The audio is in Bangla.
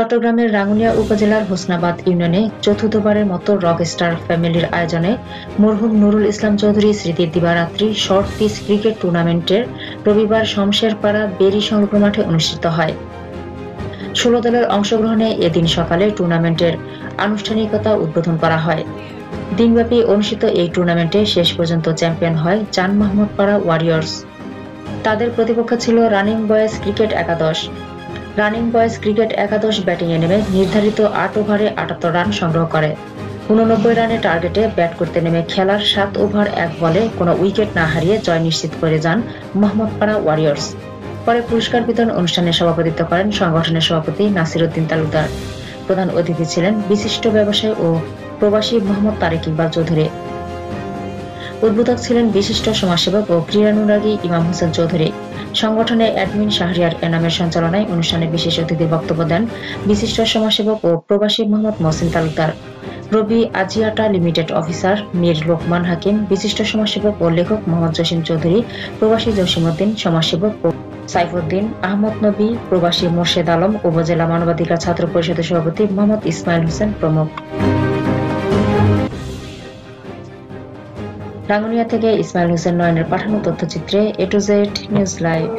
চট্টগ্রামের রাঙ্গুনিয়া উপজেলার হোসনাবাদ ইউনিয়নে চতুর্থবারের মতো রকস্টার ফ্যামিলির আয়োজনে মরহুম নুরুল ইসলাম চৌধুরী স্মৃতির দিবারাত্রি শর্ট পিচ ক্রিকেট টুর্নামেন্টের রবিবার শমশেরপাড়া বেরি সংলগ্ন মাঠে অনুষ্ঠিত হয়। ১৬ দলের অংশগ্রহণে এদিন সকালে টুর্নামেন্টের আনুষ্ঠানিকতা উদ্বোধন করা হয়। দিনব্যাপী অনুষ্ঠিত এই টুর্নামেন্টে শেষ পর্যন্ত চ্যাম্পিয়ন হয় চান মোহাম্মদপাড়া ওয়ারিয়র্স। তাদের প্রতিপক্ষ ছিল রানিং বয়েজ ক্রিকেট একাদশ। রানিং বয়েজ ক্রিকেট একাদশ ব্যাটিংয়ে নেমে নির্ধারিত ৮ ওভারে ৭৮ রান সংগ্রহ করে। ৮৯ রানের টার্গেটে ব্যাট করতে নেমে খেলার ৭ ওভার ১ বলে কোনো উইকেট না হারিয়ে জয় নিশ্চিত করে যান মোহাম্মদপাড়া ওয়ারিয়র্স। পরে পুরস্কার বিতরণ অনুষ্ঠানে সভাপতিত্ব করেন সংগঠনের সভাপতি নাসির উদ্দিন তালুকদার। প্রধান অতিথি ছিলেন বিশিষ্ট ব্যবসায়ী ও প্রবাসী মোহাম্মদ তারেক ইকবাল চৌধুরী। উদ্বোধক ছিলেন বিশিষ্ট সমাজসেবক ও ক্রীড়ানুরাগী ইমাম হোসেন চৌধুরী। সংগঠনে অ্যাডমিন শাহরিয়ার এনামের সঞ্চালনায় অনুষ্ঠানে বিশেষ অতিথির বক্তব্য দেন বিশিষ্ট সমাজসেবক ও প্রবাসী মোহাম্মদ মহসিন তালুকদার। রবি আজিয়াটা লিমিটেড অফিসার মীর লোকমান হাকিম, বিশিষ্ট সমাজসেবক ও লেখক মোহাম্মদ জসিম চৌধুরী, প্রবাসী জসিমউদ্দিন, সমাজসেবক ও সাইফুদ্দিন, আহমদ নবী, প্রবাসী মোর্শেদ আলম, উপজেলা মানবাধিকার ছাত্র পরিষদের সভাপতি মোহাম্মদ ইসমাইল হোসেন প্রমুখ। রাঙ্গুনিয়া থেকে ইসমাইল হোসেন নয়নের পাঠানো তথ্যচিত্রে A to Z news live.